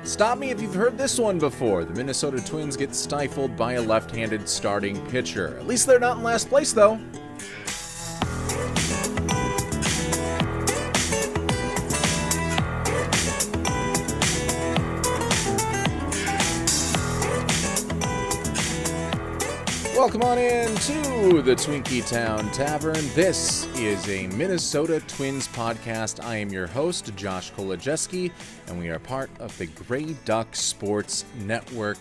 Stop me if you've heard this one before. The Minnesota Twins get stifled by a left-handed starting pitcher. At least they're not in last place, though. Welcome on in to the Twinkie Town Tavern. This is a Minnesota Twins podcast. I am your host, Josh Kolojeski, and we are part of the Grey Duck Sports Network.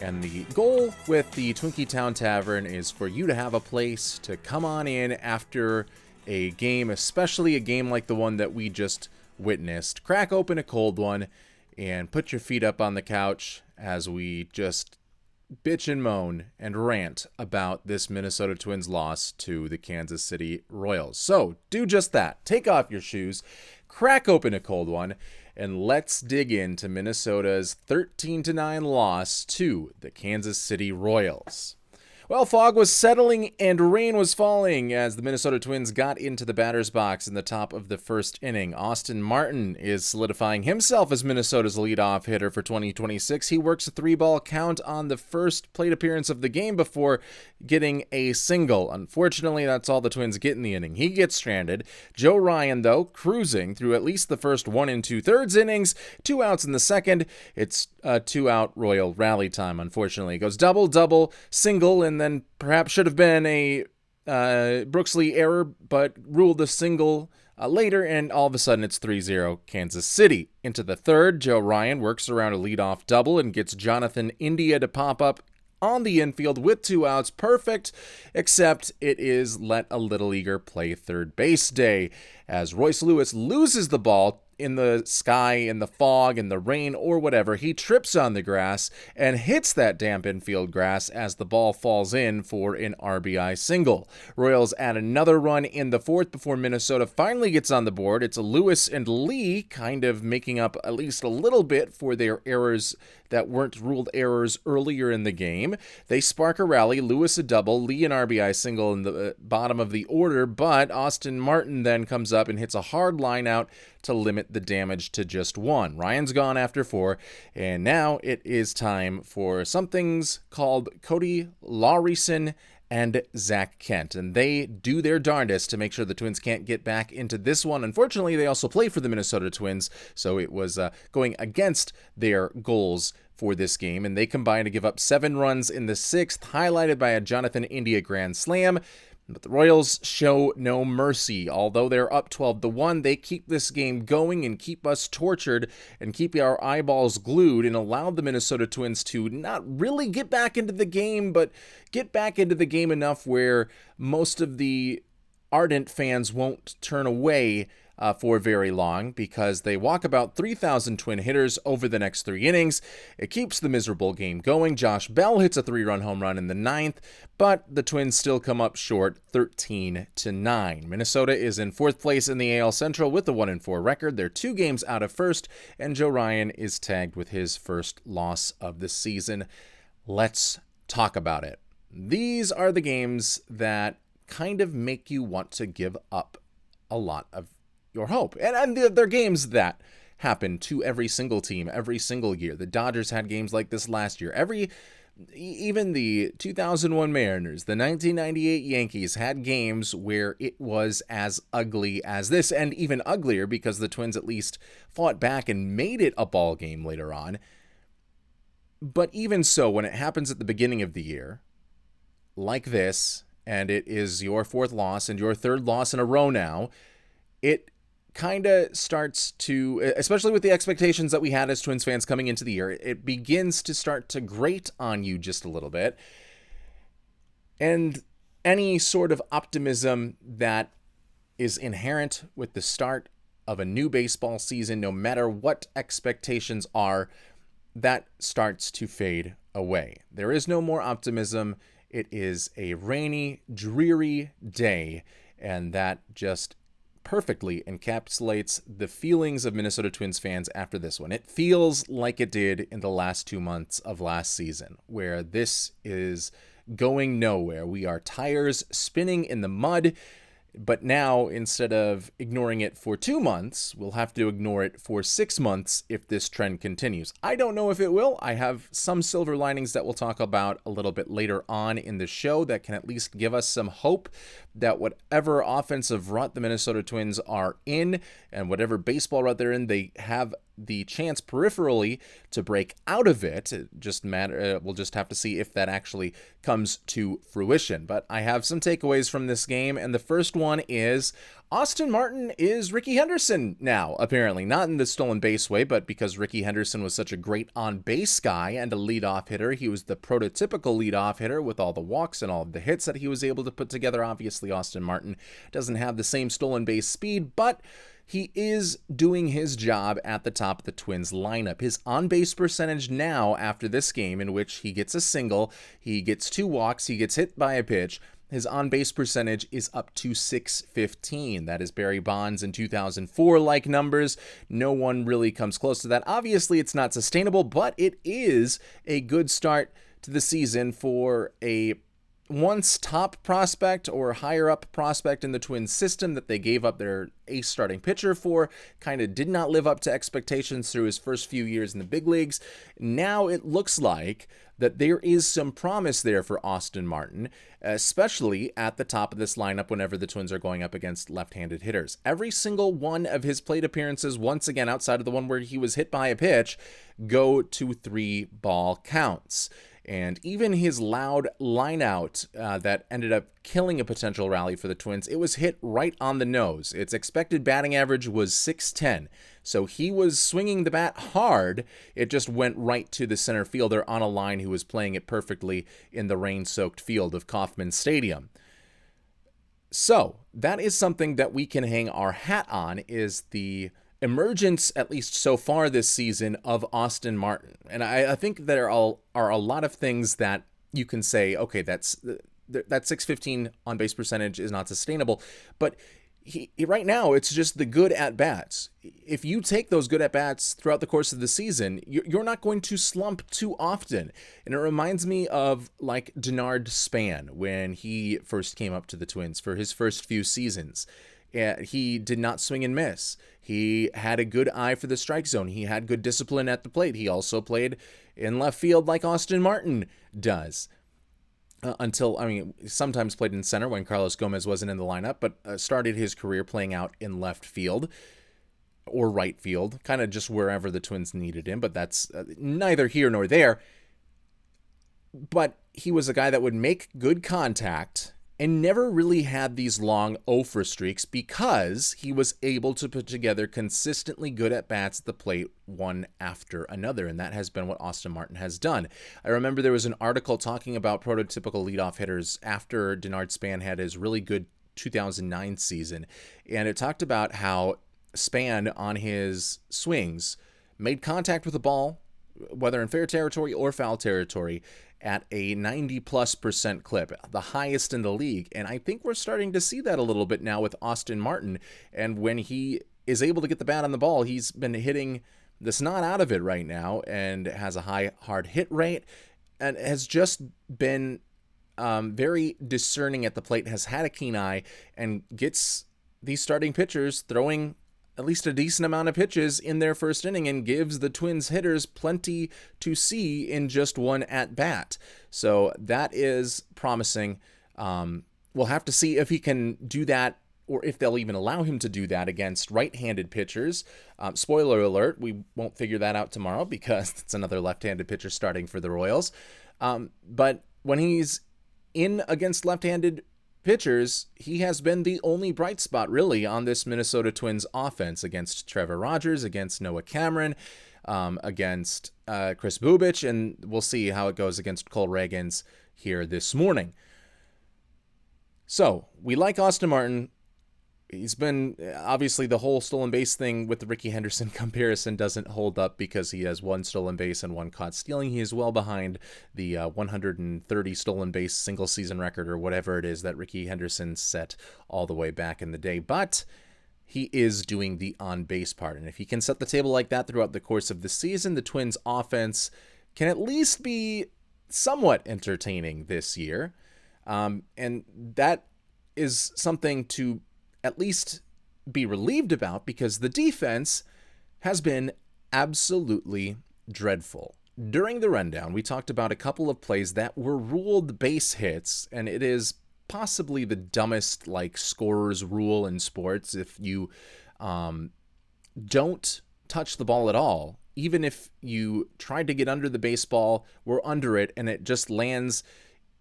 And the goal with the Twinkie Town Tavern is for you to have a place to come on in after a game, especially a game like the one that we just witnessed. Crack open a cold one and put your feet up on the couch as we just bitch and moan and rant about this Minnesota Twins loss to the Kansas City Royals. So do just that. Take off your shoes, crack open a cold one, and let's dig into Minnesota's 13-9 loss to the Kansas City Royals. Well, fog was settling and rain was falling as the Minnesota Twins got into the batter's box in the top of the first inning. Austin Martin is solidifying himself as Minnesota's leadoff hitter for 2026. He works a 3-ball count on the first plate appearance of the game before getting a single. Unfortunately, that's all the Twins get in the inning. He gets stranded. Joe Ryan, though, cruising through at least the first 1 2/3 innings, 2 outs in the second. It's a 2-out Royal rally time, unfortunately. It goes double, single, and then perhaps should have been a Brooksley error, but ruled a single later, and all of a sudden it's 3-0 Kansas City. Into the third, Joe Ryan works around a leadoff double and gets Jonathan India to pop up on the infield with 2 outs. Perfect, except it is let a little eager play third base day as Royce Lewis loses the ball in the sky, in the fog, in the rain, or whatever. He trips on the grass and hits that damp infield grass as the ball falls in for an RBI single. Royals add another run in the fourth before Minnesota finally gets on the board. It's Lewis and Lee kind of making up at least a little bit for their errors that weren't ruled errors earlier in the game. They spark a rally, Lewis a double, Lee an RBI single in the bottom of the order, but Austin Martin then comes up and hits a hard line out to limit the damage to just 1. Ryan's gone after 4, and now it is time for something's called Cody Lawryson and Zach Kent, and they do their darndest to make sure the Twins can't get back into this one. Unfortunately, they also play for the Minnesota Twins, so it was going against their goals for this game, and they combined to give up 7 runs in the 6th, highlighted by a Jonathan India grand slam. But the Royals show no mercy. Although they're up 12-1, they keep this game going and keep us tortured and keep our eyeballs glued and allow the Minnesota Twins to not really get back into the game, but get back into the game enough where most of the ardent fans won't turn away for very long, because they walk about 3,000 Twin hitters over the next 3 innings. It keeps the miserable game going. Josh Bell hits a 3-run home run in the 9th, but the Twins still come up short 13-9. Minnesota is in 4th place in the AL Central with a 1-4 record. They're 2 games out of first, and Joe Ryan is tagged with his first loss of the season. Let's talk about it. These are the games that kind of make you want to give up a lot of your hope. And they're games that happen to every single team, every single year. The Dodgers had games like this last year. Even the 2001 Mariners, the 1998 Yankees had games where it was as ugly as this, and even uglier because the Twins at least fought back and made it a ball game later on. But even so, when it happens at the beginning of the year, like this, and it is your 4th loss and your 3rd loss in a row now, it kind of starts to, especially with the expectations that we had as Twins fans coming into the year, it begins to start to grate on you just a little bit. And any sort of optimism that is inherent with the start of a new baseball season, no matter what expectations are, that starts to fade away. There is no more optimism. It is a rainy, dreary day, and that just perfectly encapsulates the feelings of Minnesota Twins fans after this one. It feels like it did in the last 2 months of last season, where this is going nowhere. We are tires spinning in the mud. But now, instead of ignoring it for 2 months, we'll have to ignore it for 6 months if this trend continues. I don't know if it will. I have some silver linings that we'll talk about a little bit later on in the show that can at least give us some hope that whatever offensive rut the Minnesota Twins are in and whatever baseball rut they're in, they have the chance peripherally to break out of it. We'll just have to see if that actually comes to fruition. But I have some takeaways from this game, and the first one is Austin Martin is Rickey Henderson now, apparently. Not in the stolen base way, but because Rickey Henderson was such a great on-base guy and a leadoff hitter. He was the prototypical leadoff hitter with all the walks and all of the hits that he was able to put together. Obviously, Austin Martin doesn't have the same stolen base speed, but he is doing his job at the top of the Twins lineup. His on-base percentage now after this game, in which he gets a single, he gets 2 walks, he gets hit by a pitch, his on-base percentage is up to .615. That is Barry Bonds in 2004-like numbers. No one really comes close to that. Obviously, it's not sustainable, but it is a good start to the season for a once top prospect or higher up prospect in the Twins system that they gave up their ace starting pitcher for. Kind of did not live up to expectations through his first few years in the big leagues. Now it looks like that there is some promise there for Austin Martin, especially at the top of this lineup whenever the Twins are going up against left-handed hitters. Every single one of his plate appearances, once again outside of the one where he was hit by a pitch, go to 3-ball counts. And even his loud lineout that ended up killing a potential rally for the Twins, it was hit right on the nose. Its expected batting average was .610. So he was swinging the bat hard. It just went right to the center fielder on a line who was playing it perfectly in the rain-soaked field of Kauffman Stadium. So that is something that we can hang our hat on, is the emergence, at least so far this season, of Austin Martin. And I think there are a lot of things that you can say, okay, that .615 on-base percentage is not sustainable. But he right now, it's just the good at-bats. If you take those good at-bats throughout the course of the season, you're not going to slump too often. And it reminds me of like Denard Span when he first came up to the Twins for his first few seasons. He did not swing and miss. He had a good eye for the strike zone. He had good discipline at the plate. He also played in left field like Austin Martin does. Sometimes played in center when Carlos Gomez wasn't in the lineup, but started his career playing out in left field or right field, kind of just wherever the Twins needed him, but that's neither here nor there. But he was a guy that would make good contact and never really had these long 0-for streaks because he was able to put together consistently good at-bats at the plate one after another, and that has been what Austin Martin has done. I remember there was an article talking about prototypical leadoff hitters after Denard Span had his really good 2009 season, and it talked about how Span on his swings made contact with the ball, whether in fair territory or foul territory, at a 90+% clip, the highest in the league. And I think we're starting to see that a little bit now with Austin Martin. And when he is able to get the bat on the ball, he's been hitting the snot out of it right now and has a high hard hit rate and has just been very discerning at the plate, has had a keen eye, and gets these starting pitchers throwing at least a decent amount of pitches in their first inning and gives the Twins hitters plenty to see in just one at-bat. So that is promising. We'll have to see if he can do that or if they'll even allow him to do that against right-handed pitchers. Spoiler alert, we won't figure that out tomorrow because it's another left-handed pitcher starting for the Royals. But when he's in against left-handed pitchers, he has been the only bright spot really on this Minnesota Twins offense against Trevor Rogers, against Noah Cameron, against Chris Bubich, and we'll see how it goes against Cole Ragans here this morning. So we like Austin Martin. He's been, obviously the whole stolen base thing with the Rickey Henderson comparison doesn't hold up because he has 1 stolen base and 1 caught stealing. He is well behind the 130 stolen base single season record or whatever it is that Rickey Henderson set all the way back in the day. But he is doing the on-base part. And if he can set the table like that throughout the course of the season, the Twins offense can at least be somewhat entertaining this year. And that is something to at least be relieved about, because the defense has been absolutely dreadful. During the rundown, we talked about a couple of plays that were ruled base hits, and it is possibly the dumbest scorer's rule in sports. If you don't touch the ball at all, even if you tried to get under the baseball, we're under it, and it just lands,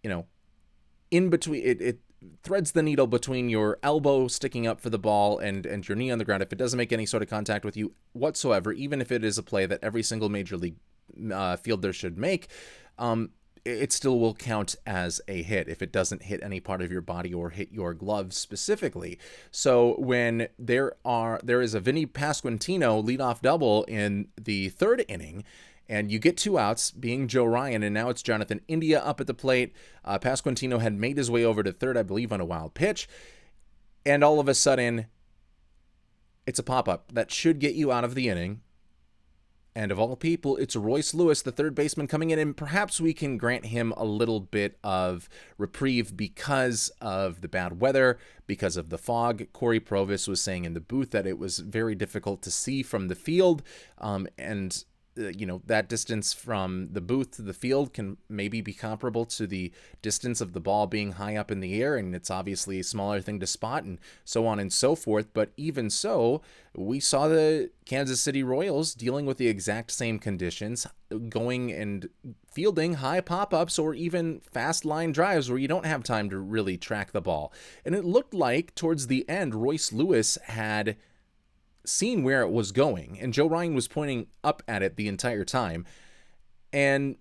in between, it threads the needle between your elbow sticking up for the ball and your knee on the ground. If it doesn't make any sort of contact with you whatsoever, even if it is a play that every single major league fielder should make, it still will count as a hit if it doesn't hit any part of your body or hit your glove specifically. So when there is a Vinny Pasquantino leadoff double in the third inning, and you get 2 outs, being Joe Ryan, and now it's Jonathan India up at the plate. Pasquantino had made his way over to third, I believe, on a wild pitch. And all of a sudden, it's a pop-up that should get you out of the inning. And of all people, it's Royce Lewis, the third baseman, coming in, and perhaps we can grant him a little bit of reprieve because of the bad weather, because of the fog. Corey Provis was saying in the booth that it was very difficult to see from the field, and that distance from the booth to the field can maybe be comparable to the distance of the ball being high up in the air, and it's obviously a smaller thing to spot, and so on and so forth. But even so, we saw the Kansas City Royals dealing with the exact same conditions, going and fielding high pop-ups or even fast line drives where you don't have time to really track the ball. And it looked like towards the end, Royce Lewis had seen where it was going, and Joe Ryan was pointing up at it the entire time, and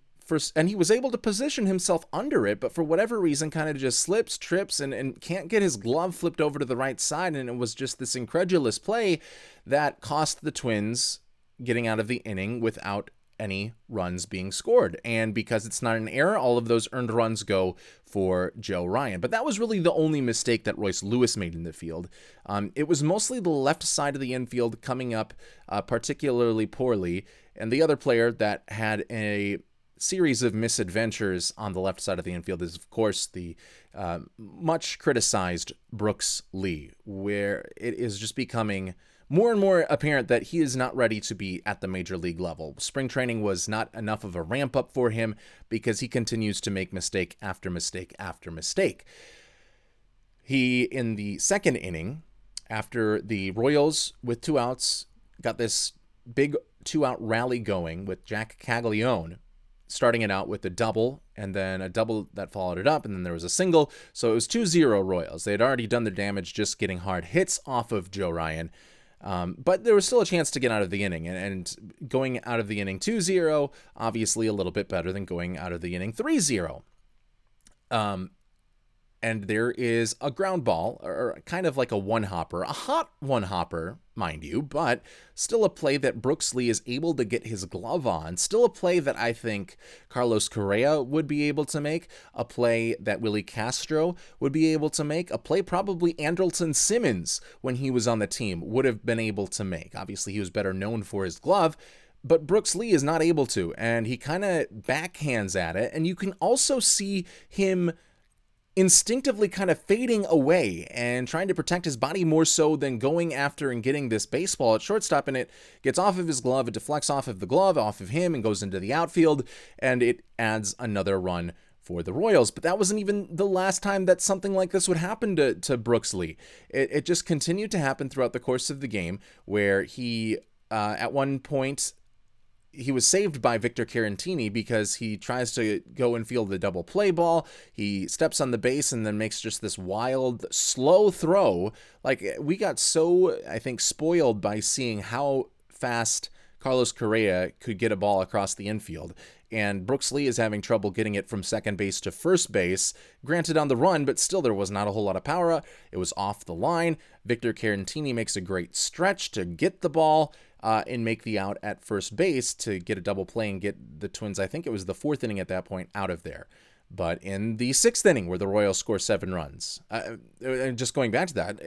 he was able to position himself under it, but for whatever reason kind of just slips, trips, and can't get his glove flipped over to the right side, and it was just this incredulous play that cost the Twins getting out of the inning without any runs being scored. And because it's not an error, all of those earned runs go for Joe Ryan. But that was really the only mistake that Royce Lewis made in the field. It was mostly the left side of the infield coming up particularly poorly, and the other player that had a series of misadventures on the left side of the infield is, of course, the much criticized Brooks Lee, where it is just becoming more and more apparent that he is not ready to be at the major league level. Spring training was not enough of a ramp up for him because he continues to make mistake after mistake after mistake. He, in the second inning, after the Royals with 2 outs, got this big 2-out rally going with Jack Caglione, starting it out with a double, and then a double that followed it up, and then there was a single. So it was 2-0 Royals. They had already done the damage just getting hard hits off of Joe Ryan. But there was still a chance to get out of the inning, and going out of the inning 2-0, obviously a little bit better than going out of the inning 3-0. And there is a ground ball, or kind of like a one-hopper, a hot one-hopper, mind you, but still a play that Brooks Lee is able to get his glove on, still a play that I think Carlos Correa would be able to make, a play that Willie Castro would be able to make, a play probably Andrelton Simmons, when he was on the team, would have been able to make. Obviously, he was better known for his glove, but Brooks Lee is not able to, and he kind of backhands at it, and you can also see him instinctively kind of fading away and trying to protect his body more so than going after and getting this baseball at shortstop, and it gets off of his glove, it deflects off of the glove, off of him, and goes into the outfield, and it adds another run for the Royals. But that wasn't even the last time that something like this would happen to Brooks Lee. It just continued to happen throughout the course of the game, where he, at one point, he was saved by Victor Carantini because he tries to go and field the double play ball. He steps on the base and then makes just this wild, slow throw. Like, we got so, I think, spoiled by seeing how fast Carlos Correa could get a ball across the infield. And Brooks Lee is having trouble getting it from second base to first base. Granted on the run, but still there was not a whole lot of power. It was off the line. Victor Carantini makes a great stretch to get the ball and make the out at first base to get a double play and get the Twins, I think it was the fourth inning at that point, out of there. But in the sixth inning, where the Royals score 7 runs, and just going back to that,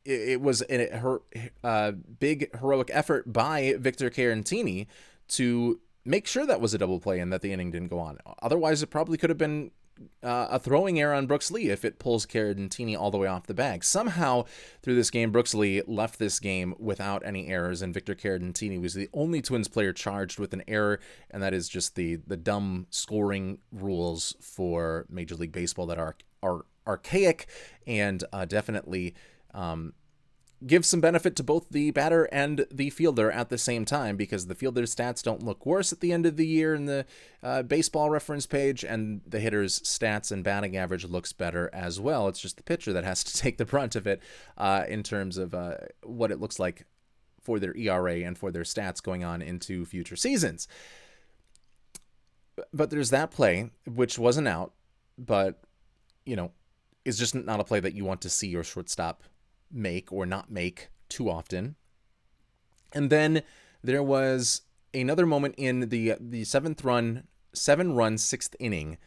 it was a big heroic effort by Victor Carantini to make sure that was a double play and that the inning didn't go on. Otherwise, it probably could have been a throwing error on Brooks Lee if it pulls Carantini all the way off the bag. Somehow through this game, Brooks Lee left this game without any errors, and Victor Carantini was the only Twins player charged with an error, and that is just the dumb scoring rules for Major League Baseball that are archaic and definitely give some benefit to both the batter and the fielder at the same time, because the fielder's stats don't look worse at the end of the year in the baseball reference page, and the hitter's stats and batting average looks better as well. It's just the pitcher that has to take the brunt of it in terms of what it looks like for their ERA and for their stats going on into future seasons. But there's that play, which wasn't out, but, is just not a play that you want to see your shortstop make or not make too often. And then there was another moment in the 7-run 6th inning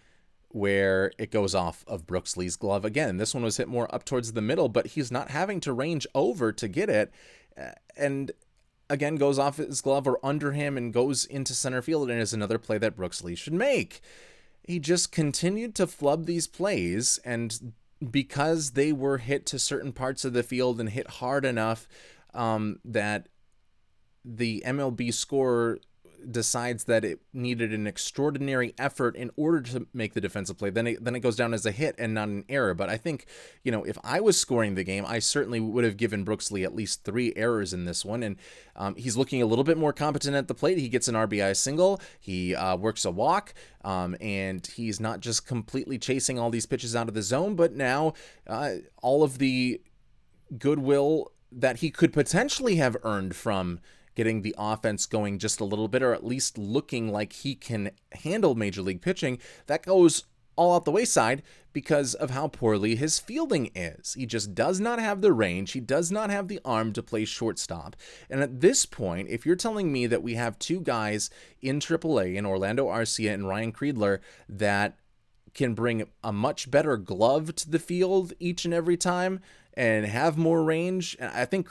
where it goes off of Brooks Lee's glove again. This one was hit more up towards the middle, but he's not having to range over to get it, and again goes off his glove or under him and goes into center field, and is another play that Brooks Lee should make. He just continued to flub these plays, and because they were hit to certain parts of the field and hit hard enough that the MLB scorer decides that it needed an extraordinary effort in order to make the defensive play, then it goes down as a hit and not an error. But I think, if I was scoring the game, I certainly would have given Brooks Lee at least 3 errors in this one. And he's looking a little bit more competent at the plate. He gets an RBI single. He works a walk. And he's not just completely chasing all these pitches out of the zone, but now all of the goodwill that he could potentially have earned from getting the offense going just a little bit, or at least looking like he can handle Major League pitching, that goes all out the wayside because of how poorly his fielding is. He just does not have the range. He does not have the arm to play shortstop. And at this point, if you're telling me that we have 2 guys in AAA, in Orlando Arcia and Ryan Kreidler, that can bring a much better glove to the field each and every time and have more range, I think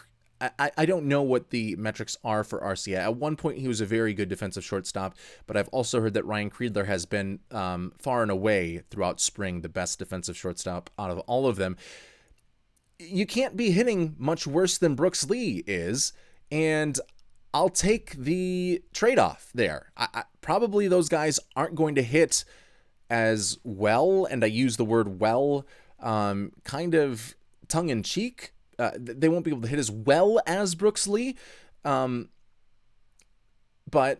I don't know what the metrics are for Arcia. At one point, he was a very good defensive shortstop, but I've also heard that Ryan Kreidler has been far and away throughout spring the best defensive shortstop out of all of them. You can't be hitting much worse than Brooks Lee is, and I'll take the trade-off there. Probably those guys aren't going to hit as well, and I use the word well kind of tongue-in-cheek. They won't be able to hit as well as Brooks Lee, but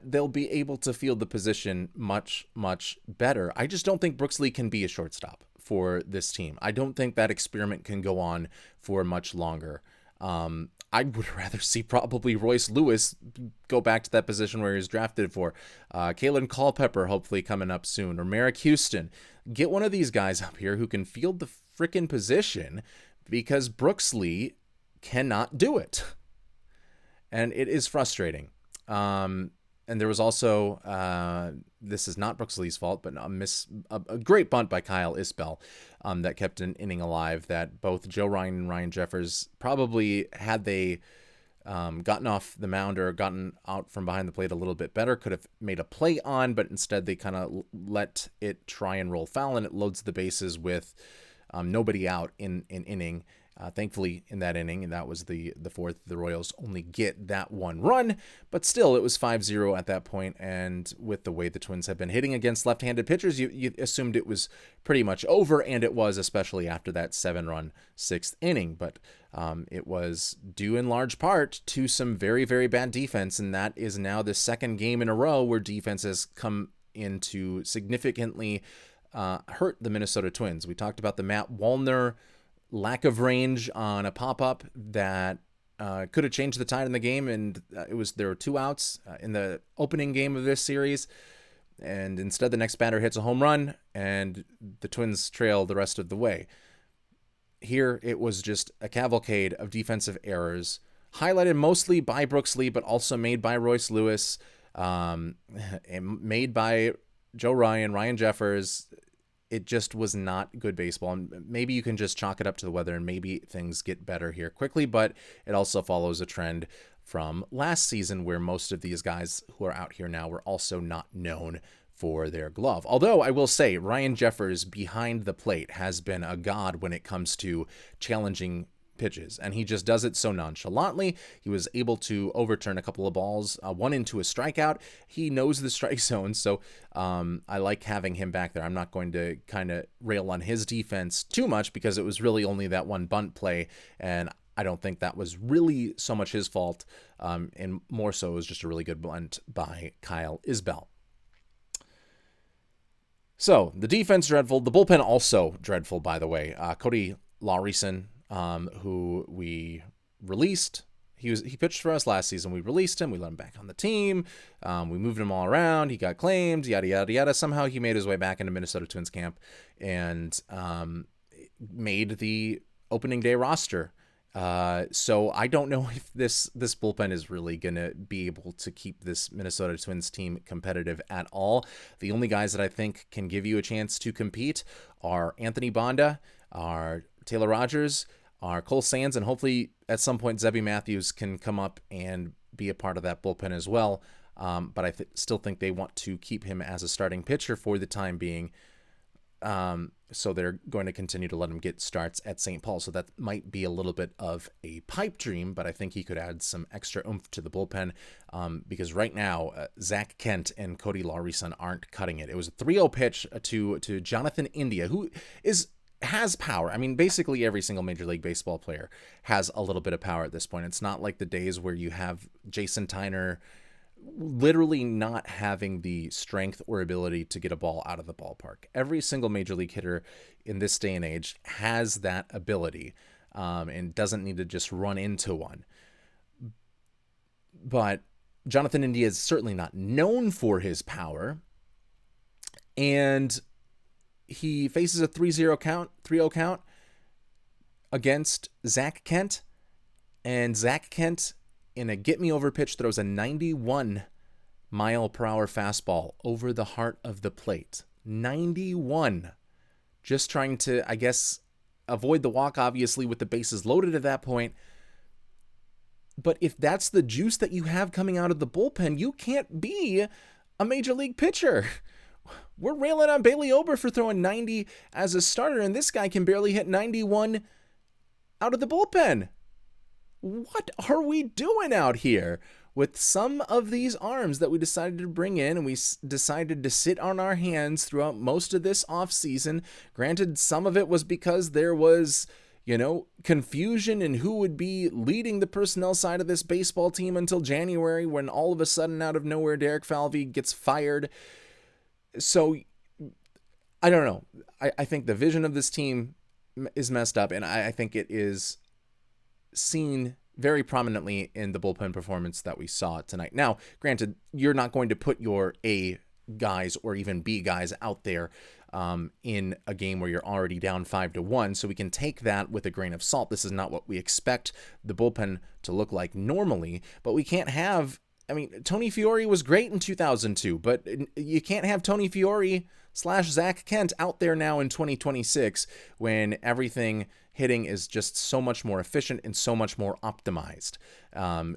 they'll be able to field the position much, much better. I just don't think Brooks Lee can be a shortstop for this team. I don't think that experiment can go on for much longer. I would rather see probably Royce Lewis go back to that position where he was drafted for. Kalen Culpepper hopefully coming up soon, or Merrick Houston. Get one of these guys up here who can field the frickin' position, because Brooks Lee cannot do it. And it is frustrating. And there was also, this is not Brooks Lee's fault, but a great bunt by Kyle Isbell that kept an inning alive, that both Joe Ryan and Ryan Jeffers probably, had they gotten off the mound or gotten out from behind the plate a little bit better, could have made a play on, but instead they kind of let it try and roll foul, and it loads the bases with nobody out in an inning. Thankfully, in that inning, and that was the fourth, the Royals only get that one run, but still, it was 5-0 at that point, and with the way the Twins have been hitting against left-handed pitchers, you assumed it was pretty much over, and it was, especially after that 7-run 6th inning, but it was due in large part to some very, very bad defense, and that is now the second game in a row where defense has come in to significantly hurt the Minnesota Twins. We talked about the Matt Wallner lack of range on a pop-up that could have changed the tide in the game, and there were 2 outs in the opening game of this series, and instead the next batter hits a home run, and the Twins trail the rest of the way. Here, it was just a cavalcade of defensive errors, highlighted mostly by Brooks Lee, but also made by Royce Lewis, and made by Joe Ryan, Ryan Jeffers. It just was not good baseball. And maybe you can just chalk it up to the weather, and maybe things get better here quickly, but it also follows a trend from last season where most of these guys who are out here now were also not known for their glove. Although I will say Ryan Jeffers behind the plate has been a god when it comes to challenging pitches, and he just does it so nonchalantly. He was able to overturn a couple of balls, one into a strikeout. He knows the strike zone, so I like having him back there. I'm not going to kind of rail on his defense too much because it was really only that one bunt play, and I don't think that was really so much his fault, and more so it was just a really good bunt by Kyle Isbell. So the defense dreadful, the bullpen also dreadful, by the way. Cody Laureson, who we released. He pitched for us last season. We released him. We let him back on the team. We moved him all around. He got claimed, yada, yada, yada. Somehow he made his way back into Minnesota Twins camp and made the opening day roster. So I don't know if this bullpen is really going to be able to keep this Minnesota Twins team competitive at all. The only guys that I think can give you a chance to compete are Anthony Bonda, are Taylor Rogers, are Cole Sands, and hopefully at some point Zebby Matthews can come up and be a part of that bullpen as well. But I still think they want to keep him as a starting pitcher for the time being. So they're going to continue to let him get starts at St. Paul. So that might be a little bit of a pipe dream, but I think he could add some extra oomph to the bullpen because right now, Zach Kent and Cody Laureson aren't cutting it. It was a 3-0 pitch to Jonathan India, who has power. I mean, basically every single Major League Baseball player has a little bit of power at this point. It's not like the days where you have Jason Tyner literally not having the strength or ability to get a ball out of the ballpark. Every single Major League hitter in this day and age has that ability and doesn't need to just run into one. But Jonathan India is certainly not known for his power, and he faces a 3-0 count against Zach Kent, and Zach Kent in a get-me-over pitch throws a 91-mile-per-hour fastball over the heart of the plate. 91. Just trying to, I guess, avoid the walk, obviously, with the bases loaded at that point. But if that's the juice that you have coming out of the bullpen, you can't be a Major League pitcher. We're railing on Bailey Ober for throwing 90 as a starter, and this guy can barely hit 91 out of the bullpen. What are we doing out here with some of these arms that we decided to bring in and we decided to sit on our hands throughout most of this offseason? Granted, some of it was because there was, confusion in who would be leading the personnel side of this baseball team until January when all of a sudden out of nowhere Derek Falvey gets fired. So I don't know. I think the vision of this team is messed up, and I think it is seen very prominently in the bullpen performance that we saw tonight. Now, granted, you're not going to put your A guys or even B guys out there in a game where you're already down 5-1, so we can take that with a grain of salt. This is not what we expect the bullpen to look like normally, but we can't have, Tony Fiore was great in 2002, but you can't have Tony Fiore / Zach Kent out there now in 2026 when everything hitting is just so much more efficient and so much more optimized.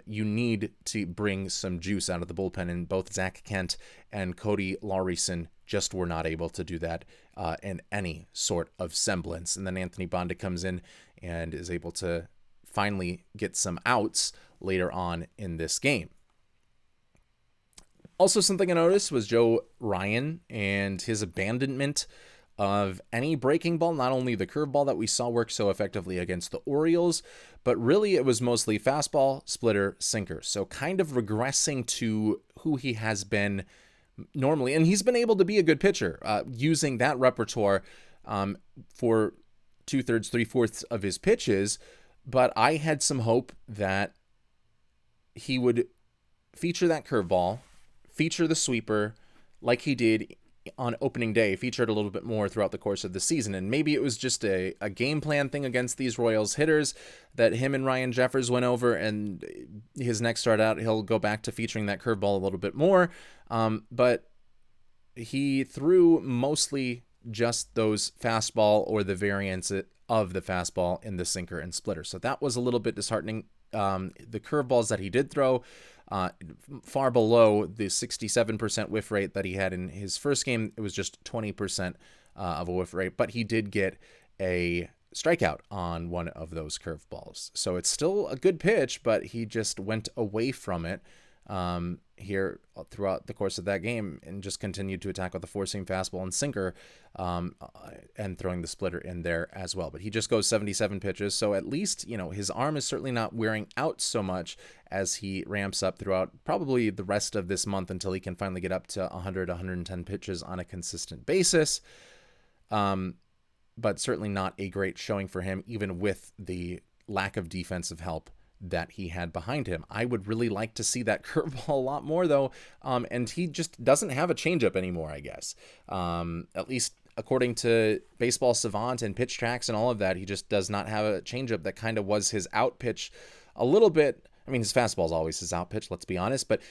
You need to bring some juice out of the bullpen, and both Zach Kent and Cody Laureson just were not able to do that in any sort of semblance. And then Anthony Bonda comes in and is able to finally get some outs later on in this game. Also, something I noticed was Joe Ryan and his abandonment of any breaking ball, not only the curveball that we saw work so effectively against the Orioles, but really it was mostly fastball, splitter, sinker. So kind of regressing to who he has been normally. And he's been able to be a good pitcher using that repertoire for 2/3, 3/4 of his pitches. But I had some hope that he would feature that curveball, feature the sweeper like he did on opening day, featured a little bit more throughout the course of the season. And maybe it was just a game plan thing against these Royals hitters that him and Ryan Jeffers went over, and his next start out, he'll go back to featuring that curveball a little bit more. But he threw mostly just those fastball or the variants of the fastball in the sinker and splitter. So that was a little bit disheartening the curveballs that he did throw, far below the 67% whiff rate that he had in his first game. It was just 20% of a whiff rate, but he did get a strikeout on one of those curveballs. So it's still a good pitch, but he just went away from it here throughout the course of that game and just continued to attack with the four-seam fastball and sinker, and throwing the splitter in there as well. But he just goes 77 pitches, so at least, his arm is certainly not wearing out so much as he ramps up throughout probably the rest of this month until he can finally get up to 100, 110 pitches on a consistent basis. But certainly not a great showing for him, even with the lack of defensive help that he had behind him. I would really like to see that curveball a lot more, though, and he just doesn't have a changeup anymore, I guess. At least according to Baseball Savant and Pitch Tracks and all of that, he just does not have a changeup that kind of was his out pitch a little bit. I mean, his fastball is always his out pitch, let's be honest, but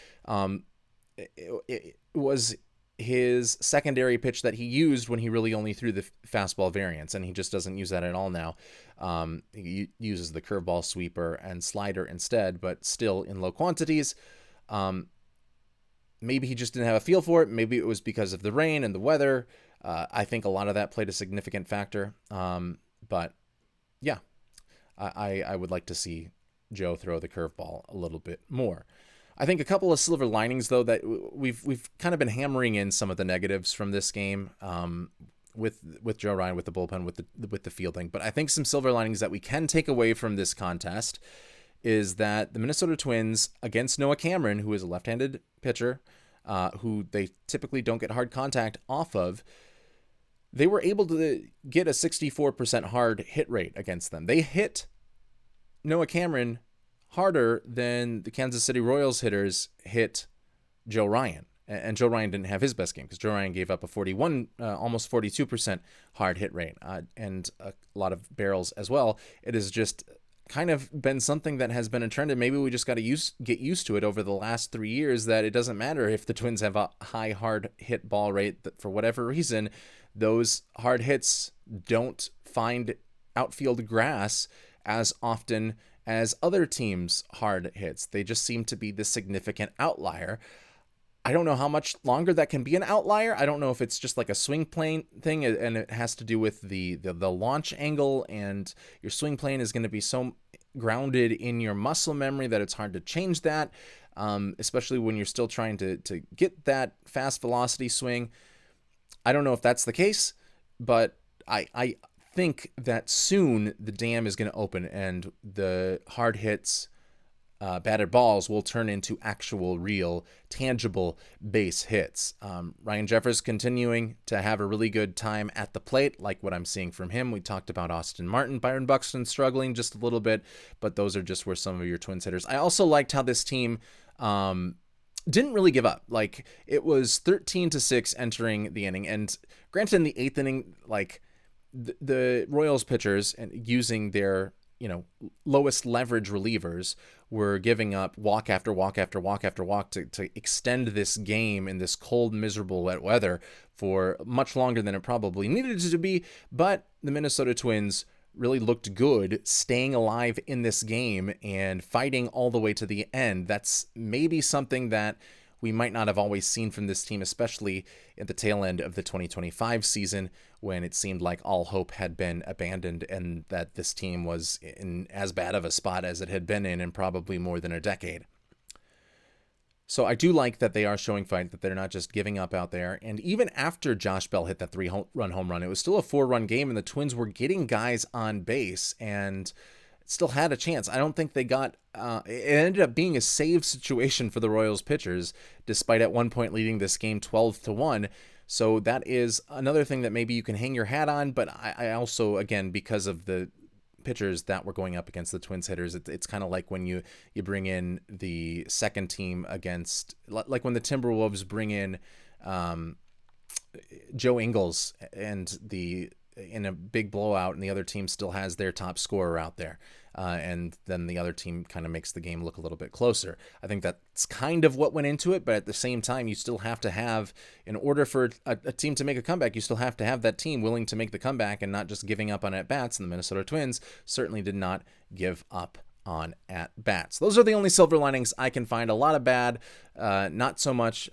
it was his secondary pitch that he used when he really only threw the fastball variants, and he just doesn't use that at all now. He uses the curveball, sweeper, and slider instead, but still in low quantities. Maybe he just didn't have a feel for it. Maybe it was because of the rain and the weather. I think a lot of that played a significant factor. But yeah, I would like to see Joe throw the curveball a little bit more. I think a couple of silver linings, though, that we've kind of been hammering in some of the negatives from this game, with Joe Ryan, with the bullpen, with the fielding. But I think some silver linings that we can take away from this contest is that the Minnesota Twins, against Noah Cameron, who is a left-handed pitcher, who they typically don't get hard contact off of, they were able to get a 64% hard hit rate against them. They hit Noah Cameron harder than the Kansas City Royals hitters hit Joe Ryan. And Joe Ryan didn't have his best game because Joe Ryan gave up a 41, almost 42% hard hit rate, and a lot of barrels as well. It has just kind of been something that has been a trend, and maybe we just got to get used to it over the last 3 years, that it doesn't matter if the Twins have a high hard hit ball rate, that for whatever reason, those hard hits don't find outfield grass as often as other teams' hard hits. They just seem to be the significant outlier. I don't know how much longer that can be an outlier. I don't know if it's just like a swing plane thing, and it has to do with the launch angle, and your swing plane is going to be so grounded in your muscle memory that it's hard to change that, especially when you're still trying to get that fast velocity swing. I don't know if that's the case, but I think that soon the dam is going to open and the hard hits, batted balls will turn into actual, real, tangible base hits. Ryan Jeffers continuing to have a really good time at the plate, like what I'm seeing from him. We talked about Austin Martin, Byron Buxton struggling just a little bit, but those are just where some of your Twins hitters. I also liked how this team didn't really give up. Like, it was 13-6 entering the inning, and granted in the eighth inning, like, the Royals pitchers, and using their lowest leverage relievers, were giving up walk after walk after walk after walk to extend this game in this cold, miserable, wet weather for much longer than it probably needed to be. But the Minnesota Twins really looked good staying alive in this game and fighting all the way to the end. That's maybe something that we might not have always seen from this team, especially at the tail end of the 2025 season, when it seemed like all hope had been abandoned and that this team was in as bad of a spot as it had been in probably more than a decade. So I do like that they are showing fight, that they're not just giving up out there. And even after Josh Bell hit that 3-run home run, it was still a 4-run game, and the Twins were getting guys on base and still had a chance. I don't think they got it ended up being a save situation for the Royals pitchers, despite at one point leading this game 12-1. So that is another thing that maybe you can hang your hat on. But I also, again, because of the pitchers that were going up against the Twins hitters, it's kind of like when you bring in the second team against, like when the Timberwolves bring in Joe Ingles and in a big blowout, and the other team still has their top scorer out there, and then the other team kind of makes the game look a little bit closer. I think that's kind of what went into it, but at the same time, you still have to have, in order for a team to make a comeback, you still have to have that team willing to make the comeback and not just giving up on at-bats, and the Minnesota Twins certainly did not give up on at-bats. Those are the only silver linings I can find. A lot of bad, not so much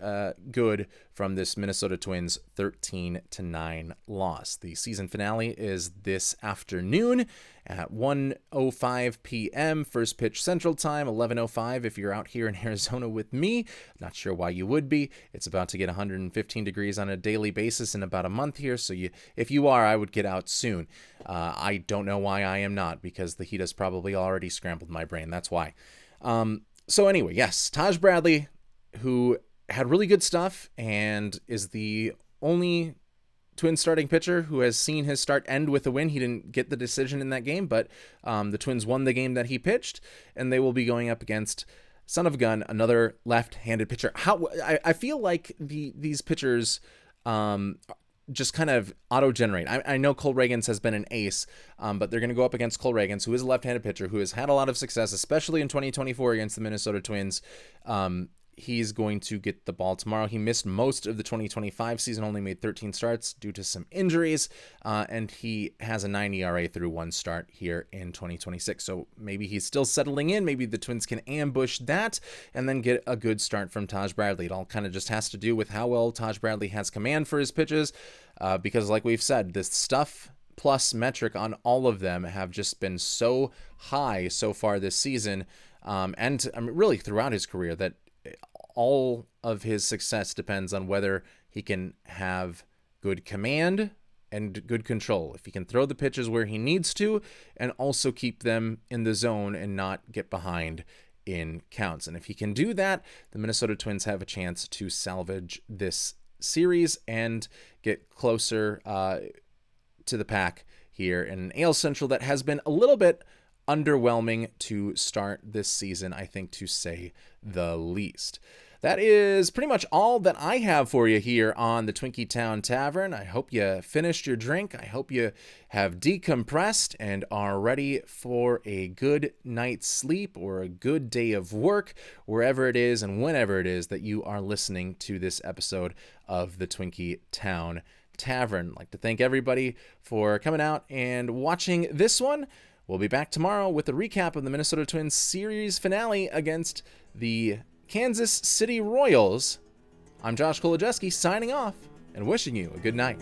good from this Minnesota Twins 13-9 loss. The season finale is this afternoon at 1:05 p.m. First pitch Central Time, 11:05 if you're out here in Arizona with me. Not sure why you would be. It's about to get 115 degrees on a daily basis in about a month here, so if you are, I would get out soon. I don't know why I am not, because the heat has probably already scrambled my brain. That's why. So anyway, yes, Taj Bradley, who had really good stuff and is the only Twins starting pitcher who has seen his start end with a win. He didn't get the decision in that game, but the Twins won the game that he pitched, and they will be going up against son of a gun, another left-handed pitcher. I feel like these pitchers just kind of auto-generate. I know Cole Ragans has been an ace, but they're going to go up against Cole Ragans, who is a left-handed pitcher who has had a lot of success, especially in 2024 against the Minnesota Twins. He's going to get the ball tomorrow. He missed most of the 2025 season, only made 13 starts due to some injuries, and he has a 9 ERA through one start here in 2026. So maybe he's still settling in. Maybe the Twins can ambush that and then get a good start from Taj Bradley. It all kind of just has to do with how well Taj Bradley has command for his pitches, because like we've said, this stuff plus metric on all of them have just been so high so far this season, and really throughout his career, that all of his success depends on whether he can have good command and good control. If he can throw the pitches where he needs to and also keep them in the zone and not get behind in counts. And if he can do that, the Minnesota Twins have a chance to salvage this series and get closer to the pack here in an AL Central that has been a little bit underwhelming to start this season, I think, to say the least. That is pretty much all that I have for you here on the Twinkie Town Tavern. I hope you finished your drink. I hope you have decompressed and are ready for a good night's sleep or a good day of work, wherever it is and whenever it is that you are listening to this episode of the Twinkie Town Tavern. I'd like to thank everybody for coming out and watching this one. We'll be back tomorrow with a recap of the Minnesota Twins series finale against the Kansas City Royals. I'm Josh Kolojeski signing off and wishing you a good night.